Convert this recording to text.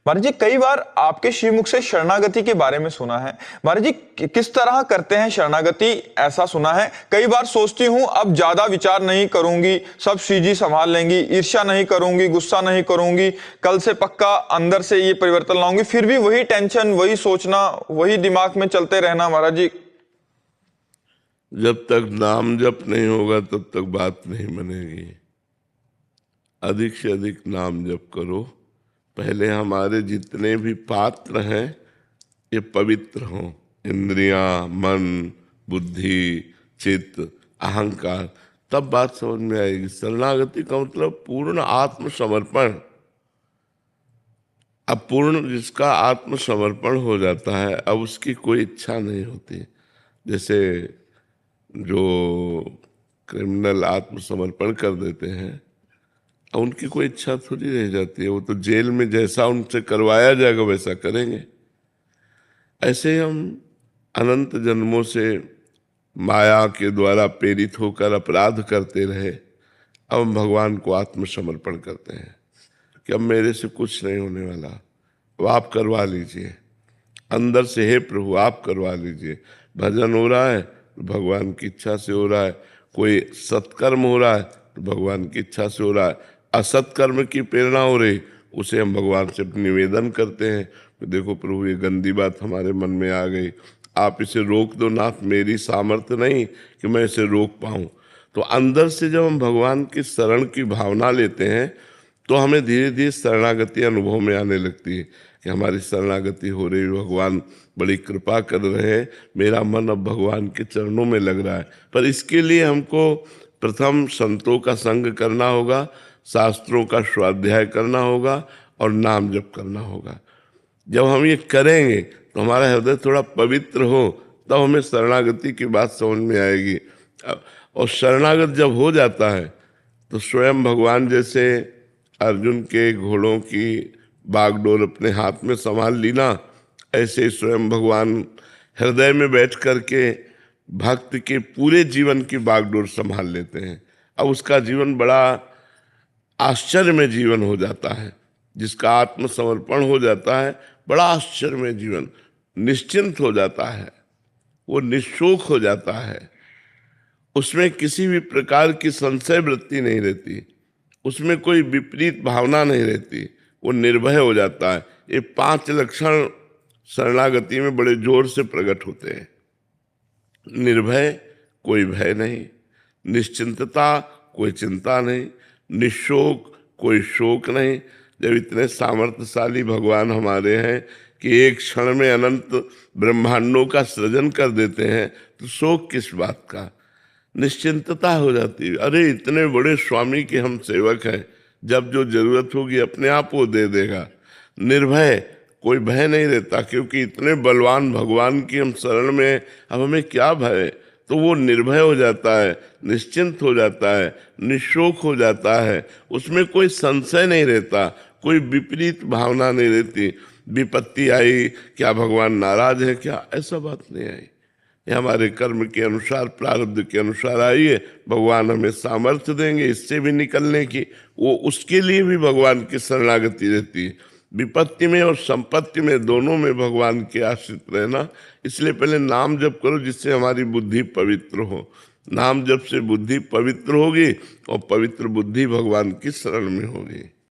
महाराज जी, कई बार आपके श्रीमुख से शरणागति के बारे में सुना है। महाराज जी, किस तरह करते हैं शरणागति, ऐसा सुना है। कई बार सोचती हूँ अब ज्यादा विचार नहीं करूंगी, सब श्री जी संभाल लेंगी, ईर्ष्या नहीं करूंगी, गुस्सा नहीं करूंगी, कल से पक्का अंदर से ये परिवर्तन लाऊंगी। फिर भी वही टेंशन, वही सोचना, वही दिमाग में चलते रहना। महाराज जी, जब तक नाम जप नहीं होगा तब तक बात नहीं बनेगी। अधिक से अधिक नाम जप करो। पहले हमारे जितने भी पात्र हैं ये पवित्र हों, इंद्रियां, मन, बुद्धि, चित्त, अहंकार, तब बात समझ में आएगी। शरणागति का मतलब पूर्ण आत्मसमर्पण। अब पूर्ण जिसका आत्मसमर्पण हो जाता है, अब उसकी कोई इच्छा नहीं होती। जैसे जो क्रिमिनल आत्मसमर्पण कर देते हैं, अब उनकी कोई इच्छा थोड़ी रह जाती है। वो तो जेल में जैसा उनसे करवाया जाएगा वैसा करेंगे। ऐसे ही हम अनंत जन्मों से माया के द्वारा प्रेरित होकर अपराध करते रहे। अब हम भगवान को आत्मसमर्पण करते हैं कि अब मेरे से कुछ नहीं होने वाला, अब आप करवा लीजिए। अंदर से, हे प्रभु आप करवा लीजिए। भजन हो रहा है तो भगवान की इच्छा से हो रहा है, कोई सत्कर्म हो रहा है तो भगवान की इच्छा से हो रहा है, असत्कर्म की प्रेरणा हो रही उसे हम भगवान से निवेदन करते हैं। तो देखो प्रभु, ये गंदी बात हमारे मन में आ गई, आप इसे रोक दो नाथ, मेरी सामर्थ्य नहीं कि मैं इसे रोक पाऊँ। तो अंदर से जब हम भगवान की शरण की भावना लेते हैं तो हमें धीरे धीरे शरणागति अनुभव में आने लगती है कि हमारी शरणागति हो रही, भगवान बड़ी कृपा कर रहे हैं, मेरा मन अब भगवान के चरणों में लग रहा है। पर इसके लिए हमको प्रथम संतों का संग करना होगा, शास्त्रों का स्वाध्याय करना होगा और नाम जप करना होगा। जब हम ये करेंगे तो हमारा हृदय थोड़ा पवित्र हो, तब हमें शरणागति की बात समझ में आएगी। और शरणागत जब हो जाता है तो स्वयं भगवान, जैसे अर्जुन के घोड़ों की बागडोर अपने हाथ में संभाल ली ना, ऐसे स्वयं भगवान हृदय में बैठ करके भक्त के पूरे जीवन की बागडोर संभाल लेते हैं। अब उसका जीवन बड़ा आश्चर्य में जीवन हो जाता है। जिसका आत्मसमर्पण हो जाता है, बड़ा आश्चर्य में जीवन, निश्चिंत हो जाता है, वो निशोक हो जाता है। उसमें किसी भी प्रकार की संशय वृत्ति नहीं रहती, उसमें कोई विपरीत भावना नहीं रहती, वो निर्भय हो जाता है। ये 5 लक्षण शरणागति में बड़े जोर से प्रकट होते हैं। निर्भय, कोई भय नहीं, निश्चिंतता, कोई चिंता नहीं, निशोक, कोई शोक नहीं। जब इतने सामर्थ्यशाली भगवान हमारे हैं कि एक क्षण में अनंत ब्रह्मांडों का सृजन कर देते हैं, तो शोक किस बात का, निश्चिंतता हो जाती है। अरे इतने बड़े स्वामी के हम सेवक हैं, जब जो जरूरत होगी अपने आप वो दे देगा। निर्भय, कोई भय नहीं रहता, क्योंकि इतने बलवान भगवान की हम शरण में, अब हमें क्या भय। तो वो निर्भय हो जाता है, निश्चिंत हो जाता है, निशोक हो जाता है, उसमें कोई संशय नहीं रहता, कोई विपरीत भावना नहीं रहती। विपत्ति आई, क्या भगवान नाराज है क्या, ऐसा बात नहीं आई। ये हमारे कर्म के अनुसार, प्रारब्ध के अनुसार आई है। भगवान हमें सामर्थ्य देंगे इससे भी निकलने की, वो उसके लिए भी भगवान की शरणागति रहती है। विपत्ति में और संपत्ति में, दोनों में भगवान के आश्रित रहना। इसलिए पहले नाम जप करो जिससे हमारी बुद्धि पवित्र हो। नाम जप से बुद्धि पवित्र होगी और पवित्र बुद्धि भगवान की शरण में होगी।